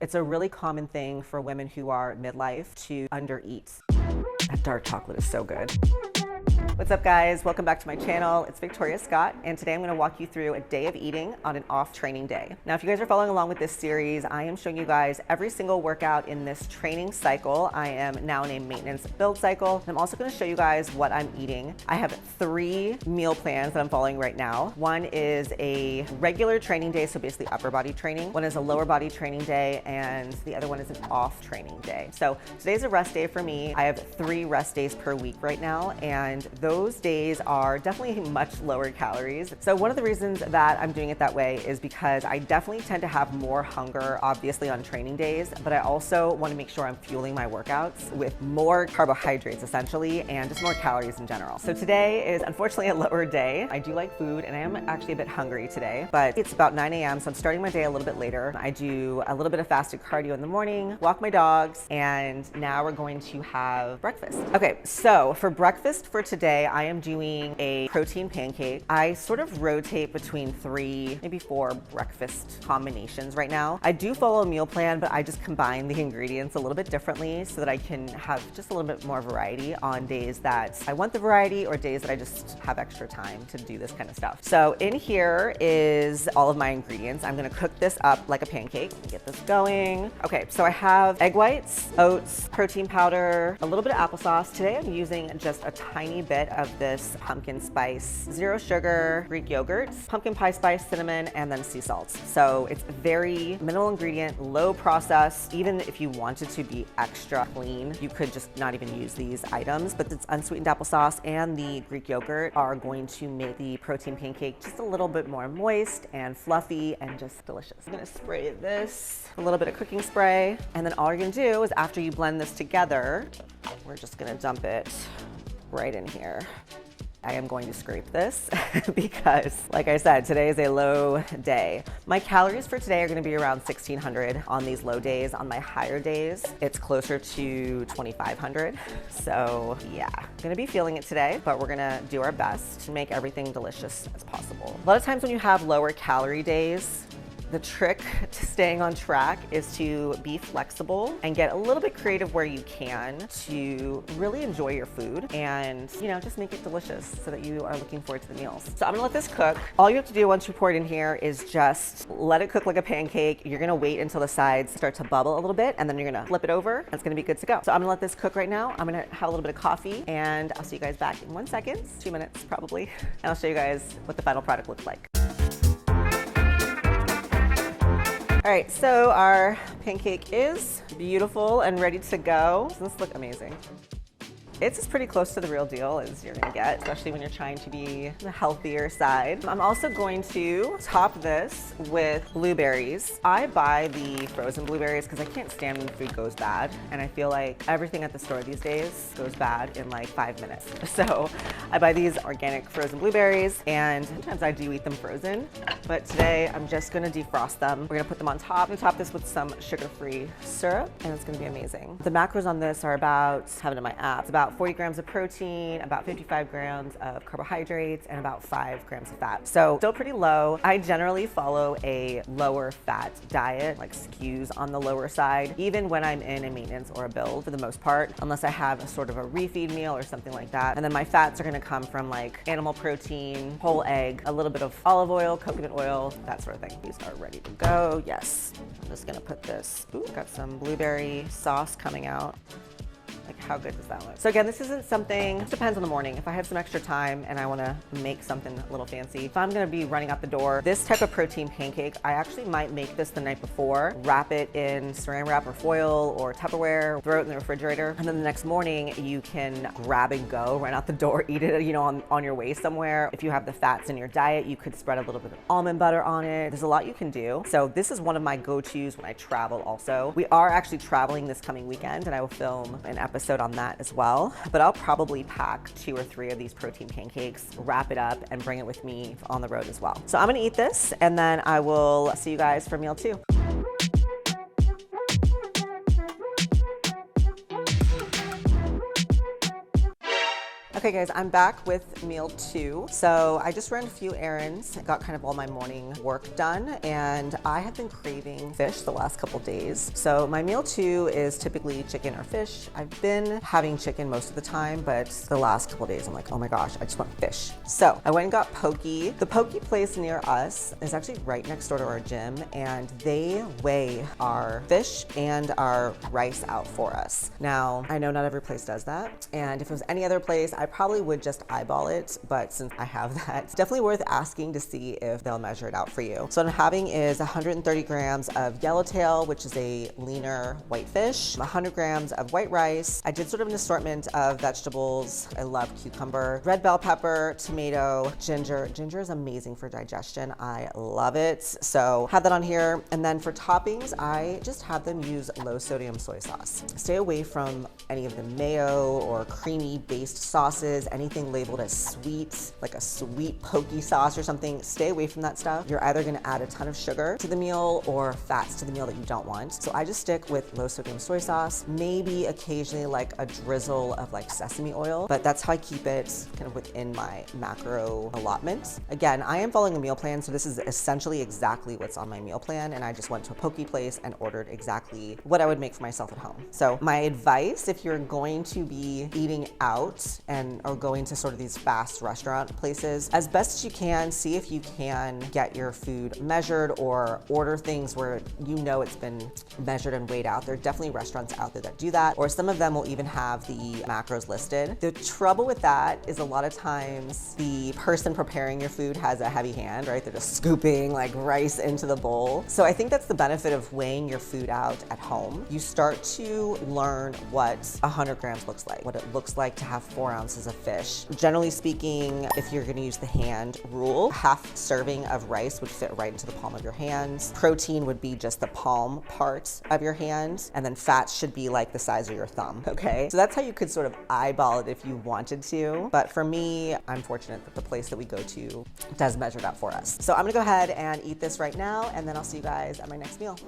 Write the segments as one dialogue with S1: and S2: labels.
S1: It's a really common thing for women who are midlife to undereat. That dark chocolate is so good. What's up, guys? Welcome back to my channel. It's Victoria Scott, and today I'm going to walk you through a day of eating on an off training day. Now, if you guys are following along with this series, I am showing you guys every single workout in this training cycle. I am now in a maintenance build cycle. I'm also going to show you guys what I'm eating. I have 3 meal plans that I'm following right now. One is a regular training day, so basically upper body training. One is a lower body training day, and the other one is an off training day. So today's a rest day for me. I have 3 rest days per week right now, and those days are definitely much lower calories. So one of the reasons that I'm doing it that way is because I definitely tend to have more hunger, obviously, on training days, but I also want to make sure I'm fueling my workouts with more carbohydrates, essentially, and just more calories in general. So today is unfortunately a lower day. I do like food, and I am actually a bit hungry today, but it's about 9 a.m., so I'm starting my day a little bit later. I do a little bit of fasted cardio in the morning, walk my dogs, and now we're going to have breakfast. Okay, so for breakfast for today, I am doing a protein pancake. I sort of rotate between 3, maybe 4 breakfast combinations right now. I do follow a meal plan, but I just combine the ingredients a little bit differently so that I can have just a little bit more variety on days that I want the variety or days that I just have extra time to do this kind of stuff. So in here is all of my ingredients. I'm gonna cook this up like a pancake. Let me get this going. Okay, so I have egg whites, oats, protein powder, a little bit of applesauce. Today I'm using just a tiny bit of this pumpkin spice, 0 sugar Greek yogurt, pumpkin pie spice, cinnamon, and then sea salt. So it's very minimal ingredient, low process. Even if you wanted to be extra clean, you could just not even use these items, but it's unsweetened applesauce and the Greek yogurt are going to make the protein pancake just a little bit more moist and fluffy and just delicious. I'm gonna spray this, a little bit of cooking spray, and then all you're gonna do is after you blend this together, we're just gonna dump it right in here. I am going to scrape this because, like I said, today is a low day. My calories for today are going to be around 1,600 on these low days. On my higher days, it's closer to 2,500. So yeah, I'm going to be feeling it today, but we're going to do our best to make everything delicious as possible. A lot of times when you have lower calorie days, the trick to staying on track is to be flexible and get a little bit creative where you can to really enjoy your food and, you know, just make it delicious so that you are looking forward to the meals. So I'm gonna let this cook. All you have to do once you pour it in here is just let it cook like a pancake. You're gonna wait until the sides start to bubble a little bit, and then you're gonna flip it over. It's gonna be good to go. So I'm gonna let this cook right now. I'm gonna have a little bit of coffee, and I'll see you guys back in 1 second, 2 minutes probably, and I'll show you guys what the final product looks like. All right, so our pancake is beautiful and ready to go. Doesn't this look amazing? It's as pretty close to the real deal as you're gonna get, especially when you're trying to be the healthier side. I'm also going to top this with blueberries. I buy the frozen blueberries because I can't stand when food goes bad, and I feel like everything at the store these days goes bad in like 5 minutes. So I buy these organic frozen blueberries, and sometimes I do eat them frozen, but today I'm just gonna defrost them. We're gonna put them on top. I'm gonna top this with some sugar-free syrup, and it's gonna be amazing. The macros on this are about, have it in my app, it's about 40 grams of protein, about 55 grams of carbohydrates, and about 5 grams of fat. So still pretty low. I generally follow a lower fat diet, like skews on the lower side, even when I'm in a maintenance or a build for the most part, unless I have a sort of a refeed meal or something like that. And then my fats are gonna come from like animal protein, whole egg, a little bit of olive oil, coconut oil, that sort of thing. These are ready to go. Yes, I'm just gonna put this, ooh, got some blueberry sauce coming out. Like, how good does that look? So again, this isn't something, it depends on the morning. If I have some extra time and I wanna make something a little fancy, if I'm gonna be running out the door, this type of protein pancake, I actually might make this the night before, wrap it in saran wrap or foil or Tupperware, throw it in the refrigerator, and then the next morning you can grab and go, run out the door, eat it, you know, on your way somewhere. If you have the fats in your diet, you could spread a little bit of almond butter on it. There's a lot you can do. So this is one of my go-tos when I travel also. We are actually traveling this coming weekend, and I will film an episode on that as well, but I'll probably pack 2 or 3 of these protein pancakes, wrap it up, and bring it with me on the road as well. So I'm gonna eat this, and then I will see you guys for meal 2. Okay, Okay guys, I'm back with meal 2. So I just ran a few errands, got kind of all my morning work done, and I have been craving fish the last couple days. So my meal 2 is typically chicken or fish. I've been having chicken most of the time, but the last couple days I'm like, oh my gosh, I just want fish. So I went and got poke. The poke place near us is actually right next door to our gym, and they weigh our fish and our rice out for us. Now, I know not every place does that, and if it was any other place, I probably would just eyeball it, but since I have that, it's definitely worth asking to see if they'll measure it out for you. So what I'm having is 130 grams of yellowtail, which is a leaner white fish, 100 grams of white rice. I did sort of an assortment of vegetables. I love cucumber, red bell pepper, tomato, ginger. Ginger is amazing for digestion. I love it. So have that on here. And then for toppings, I just have them use low sodium soy sauce. Stay away from any of the mayo or creamy based sauces, anything labeled as sweet, like a sweet pokey sauce or something. Stay away from that stuff. You're either gonna add a ton of sugar to the meal or fats to the meal that you don't want. So I just stick with low sodium soy sauce, maybe occasionally like a drizzle of like sesame oil, but that's how I keep it kind of within my macro allotment. Again, I am following a meal plan, so this is essentially exactly what's on my meal plan, and I just went to a poke place and ordered exactly what I would make for myself at home. So my advice, if you're going to be eating out and or going to sort of these fast restaurant places, as best as you can, see if you can get your food measured or order things where you know it's been measured and weighed out. There are definitely restaurants out there that do that, or some of them will even have the macros listed. The trouble with that is a lot of times the person preparing your food has a heavy hand, right? They're just scooping like rice into the bowl. So I think that's the benefit of weighing your food out at home. You start to learn what 100 grams looks like, what it looks like to have 4 ounces of fish. Generally speaking, if you're gonna use the hand rule, half serving of rice would fit right into the palm of your hand. Protein would be just the palm part of your hand, and then fats should be like the size of your thumb, okay? So that's how you could sort of eyeball it if you wanted to. But for me, I'm fortunate that the place that we go to does measure it out for us. So I'm gonna go ahead and eat this right now, and then I'll see you guys at my next meal.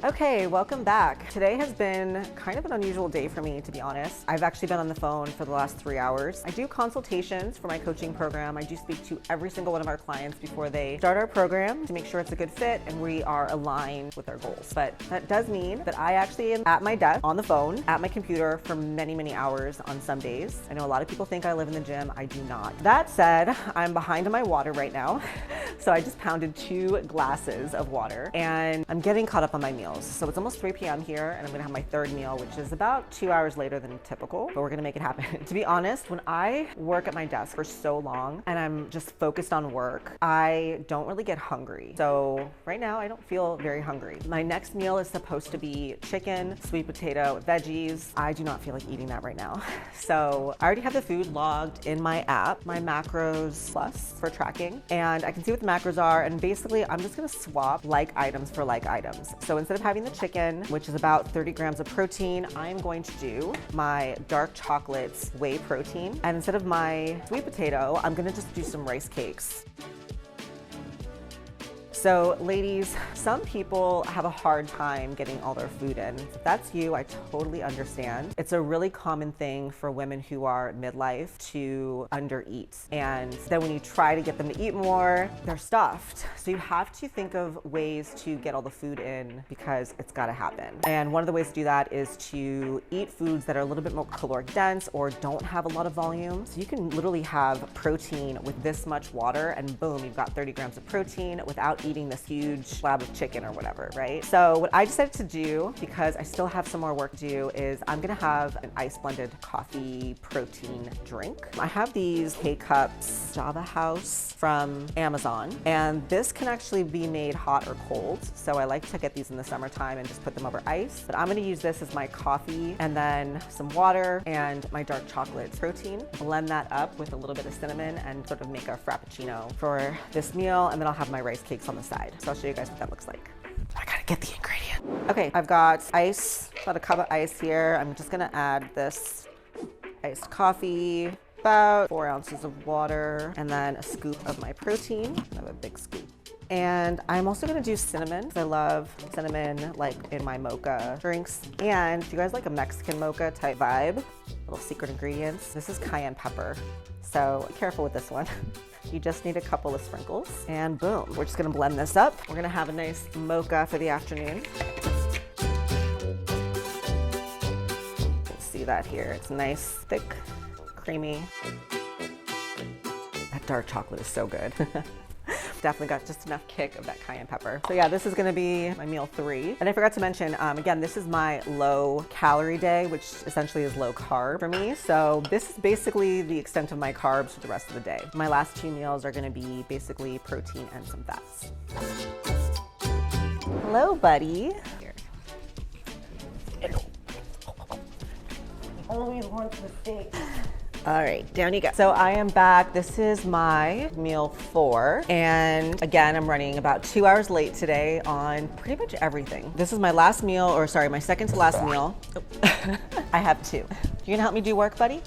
S1: Okay, welcome back. Today has been kind of an unusual day for me, to be honest. I've actually been on the phone for the last 3 hours. I do consultations for my coaching program. I do speak to every single one of our clients before they start our program to make sure it's a good fit and we are aligned with our goals. But that does mean that I actually am at my desk, on the phone, at my computer for many, many hours on some days. I know a lot of people think I live in the gym. I do not. That said, I'm behind on my water right now. So I just pounded 2 glasses of water and I'm getting caught up on my meals. So it's almost 3 p.m. here and I'm gonna have my 3rd meal, which is about 2 hours later than typical, but we're gonna make it happen. To be honest, when I work at my desk for so long and I'm just focused on work, I don't really get hungry. So right now I don't feel very hungry. My next meal is supposed to be chicken, sweet potato, veggies. I do not feel like eating that right now. So I already have the food logged in my app, my macros plus for tracking, and I can see what the macros are, and basically I'm just gonna swap like items for like items. So instead of having the chicken, which is about 30 grams of protein, I'm going to do my dark chocolate whey protein, and instead of my sweet potato, I'm gonna just do some rice cakes. So ladies, some people have a hard time getting all their food in. If that's you, I totally understand. It's a really common thing for women who are midlife to undereat. And then when you try to get them to eat more, they're stuffed. So you have to think of ways to get all the food in because it's gotta happen. And one of the ways to do that is to eat foods that are a little bit more caloric dense or don't have a lot of volume. So you can literally have protein with this much water and boom, you've got 30 grams of protein without eating this huge slab of chicken or whatever, right? So what I decided to do, because I still have some more work to do, is I'm gonna have an ice blended coffee protein drink. I have these K-Cups Java House from Amazon, and this can actually be made hot or cold. So I like to get these in the summertime and just put them over ice. But I'm gonna use this as my coffee and then some water and my dark chocolate protein. Blend that up with a little bit of cinnamon and sort of make a frappuccino for this meal. And then I'll have my rice cakes on the side. So I'll show you guys what that looks like. I gotta get the ingredient. Okay, I've got ice, about a cup of ice here. I'm just gonna add this iced coffee, about 4 ounces of water, and then a scoop of my protein. I have a big scoop. And I'm also gonna do cinnamon, because I love cinnamon like in my mocha drinks. And do you guys like a Mexican mocha type vibe? Little secret ingredients. This is cayenne pepper, so be careful with this one. You just need a couple of sprinkles, and boom. We're just gonna blend this up. We're gonna have a nice mocha for the afternoon. See that here. It's nice, thick, creamy. That dark chocolate is so good. Definitely got just enough kick of that cayenne pepper. So yeah, this is gonna be my meal 3. And I forgot to mention, again, this is my low calorie day, which essentially is low carb for me. So this is basically the extent of my carbs for the rest of the day. My last 2 meals are gonna be basically protein and some fats. Hello, buddy. Here. Always wants the steak. All right, down you go. So I am back. This is my meal 4. And again, I'm running about 2 hours late today on pretty much everything. This is my last meal, or sorry, my second to last meal. Oh. I have 2. You gonna help me do work, buddy?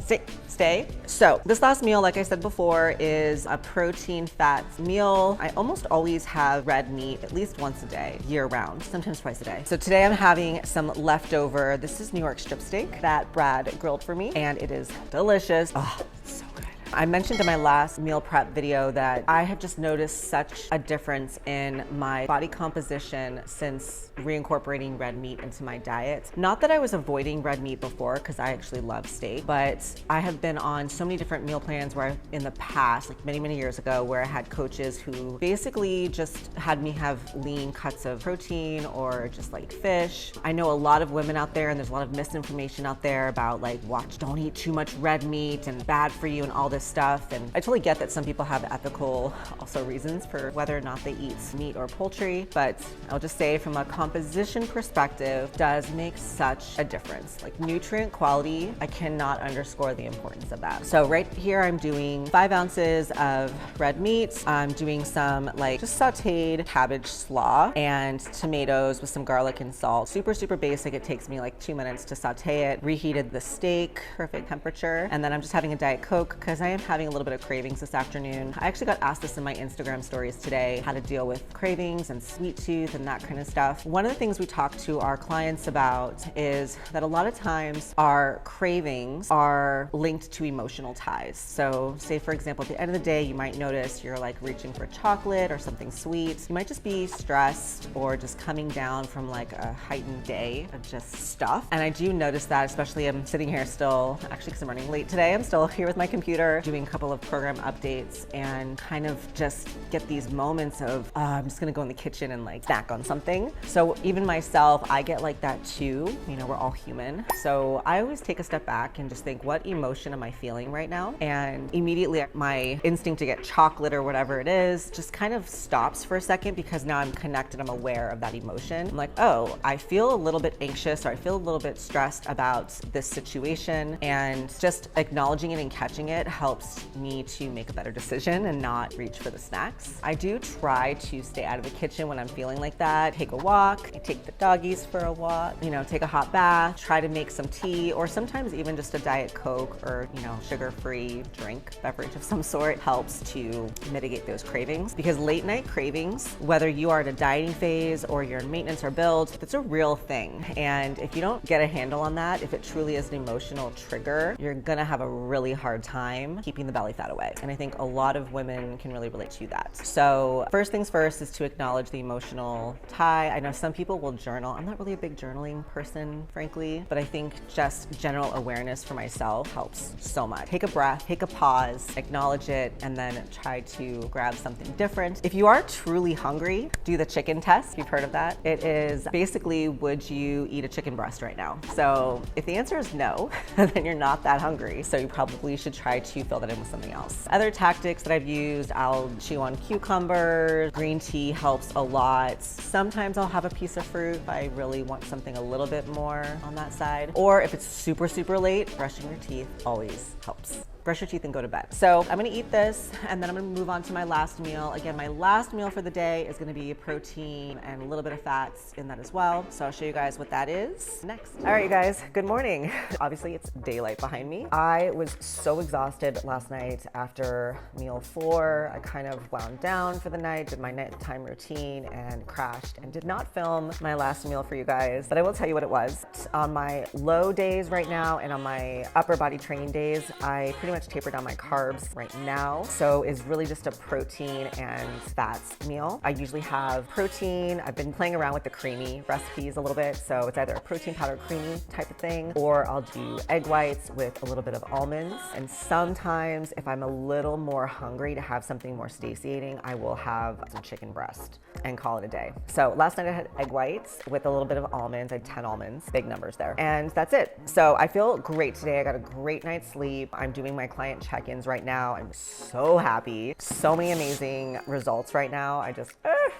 S1: Stay. So this last meal, like I said before, is a protein fats meal. I almost always have red meat at least once a day, year round, sometimes twice a day. So today I'm having some leftover, this is New York strip steak that Brad grilled for me, and it is delicious. Oh, it's so good. I mentioned in my last meal prep video that I have just noticed such a difference in my body composition since reincorporating red meat into my diet. Not that I was avoiding red meat before, because I actually love steak, but I have been on so many different meal plans where in the past, like many years ago, where I had coaches who basically just had me have lean cuts of protein or just like fish. I know a lot of women out there, and there's a lot of misinformation out there about like, don't eat too much red meat and bad for you and all this stuff. And I totally get that some people have ethical also reasons for whether or not they eat meat or poultry, but I'll just say from a composition perspective, does make such a difference. Like nutrient quality, I cannot underscore the importance of that. So right here, I'm doing 5 ounces of red meat. I'm doing some like just sauteed cabbage slaw and tomatoes with some garlic and salt. Super basic. It takes me like 2 minutes to saute it. Reheated the steak, perfect temperature. And then I'm just having a Diet Coke because I am having a little bit of cravings this afternoon. I actually got asked this in my Instagram stories today, how to deal with cravings and sweet tooth and that kind of stuff. One of the things we talk to our clients about is that a lot of times our cravings are linked to emotional ties. So say for example, at the end of the day, you might notice you're like reaching for chocolate or something sweet. You might just be stressed or just coming down from like a heightened day of just stuff. And I do notice that, especially I'm sitting here still, actually because I'm running late today, I'm still here with my computer doing a couple of program updates and kind of just get these moments of, I'm just gonna go in the kitchen and like snack on something. So even myself, I get like that too. You know, we're all human. So I always take a step back and just think, what emotion am I feeling right now? And immediately my instinct to get chocolate or whatever it is just kind of stops for a second, because now I'm connected, I'm aware of that emotion. I'm like, oh, I feel a little bit anxious, or I feel a little bit stressed about this situation, and just acknowledging it and catching it helps me to make a better decision and not reach for the snacks. I do try to stay out of the kitchen when I'm feeling like that. Take a walk, I take the doggies for a walk, you know, take a hot bath, try to make some tea, or sometimes even just a Diet Coke or, you know, sugar-free drink, beverage of some sort helps to mitigate those cravings. Because late night cravings, whether you are at a dieting phase or you're in maintenance or build, it's a real thing. And if you don't get a handle on that, if it truly is an emotional trigger, you're gonna have a really hard time keeping the belly fat away. And I think a lot of women can really relate to that. So first things first is to acknowledge the emotional tie. I know some people will journal. I'm not really a big journaling person, frankly, but I think just general awareness for myself helps so much. Take a breath, take a pause, acknowledge it, and then try to grab something different. If you are truly hungry, do the chicken test. You've heard of that. It is basically, would you eat a chicken breast right now? So if the answer is no, then you're not that hungry. So you probably should try to fill that in with something else. Other tactics that I've used, I'll chew on cucumbers. Green tea helps a lot. Sometimes I'll have a piece of fruit if I really want something a little bit more on that side. Or if it's super late, brushing your teeth always helps. brush your teeth and go to bed. So I'm gonna eat this and then I'm gonna move on to my last meal. Again, my last meal for the day is gonna be protein and a little bit of fats in that as well. So I'll show you guys what that is next. All right, you guys, good morning. Obviously it's daylight behind me. I was so exhausted last night after meal 4. I kind of wound down for the night, did my nighttime routine and crashed and did not film my last meal for you guys, but I will tell you what it was. On my low days right now and on my upper body training days, I pretty much taper down my carbs right now. So it's really just a protein and fats meal. I usually have protein. I've been playing around with the creamy recipes a little bit. So it's either a protein powder creamy type of thing, or I'll do egg whites with a little bit of almonds. And sometimes if I'm a little more hungry to have something more satiating, I will have some chicken breast and call it a day. So last night I had egg whites with a little bit of almonds. I had 10 almonds, big numbers there. And that's it. So I feel great today. I got a great night's sleep. I'm doing my client check-ins right now. I'm so happy. So many amazing results right now. I just,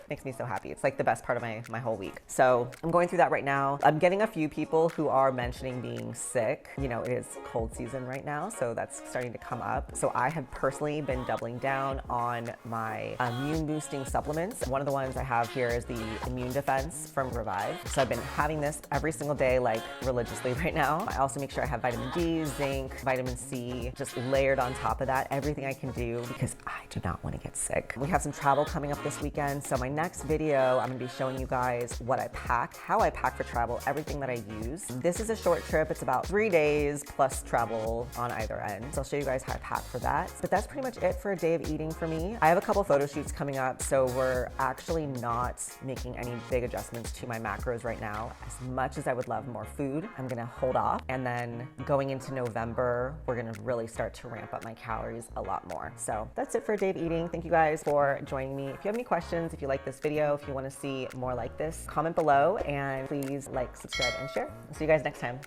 S1: makes me so happy. It's like the best part of my whole week. So I'm going through that right now. I'm getting a few people who are mentioning being sick. You know, it is cold season right now, so that's starting to come up. So I have personally been doubling down on my immune boosting supplements. One of the ones I have here is the Immune Defense from Revive. So I've been having this every single day, like religiously right now. I also make sure I have vitamin D, zinc, vitamin C, just layered on top of that, everything I can do because I do not want to get sick. We have some travel coming up this weekend. So my next video, I'm gonna be showing you guys what I pack, how I pack for travel, everything that I use. This is a short trip. It's about 3 days plus travel on either end. So I'll show you guys how I pack for that. But that's pretty much it for a day of eating for me. I have a couple photo shoots coming up, so we're actually not making any big adjustments to my macros right now. As much as I would love more food, I'm gonna hold off. And then going into November, we're gonna really start to ramp up my calories a lot more. So that's it for a day of eating. Thank you guys for joining me. If you have any questions, if you like this video, if you wanna see more like this, comment below and please like, subscribe, and share. I'll see you guys next time.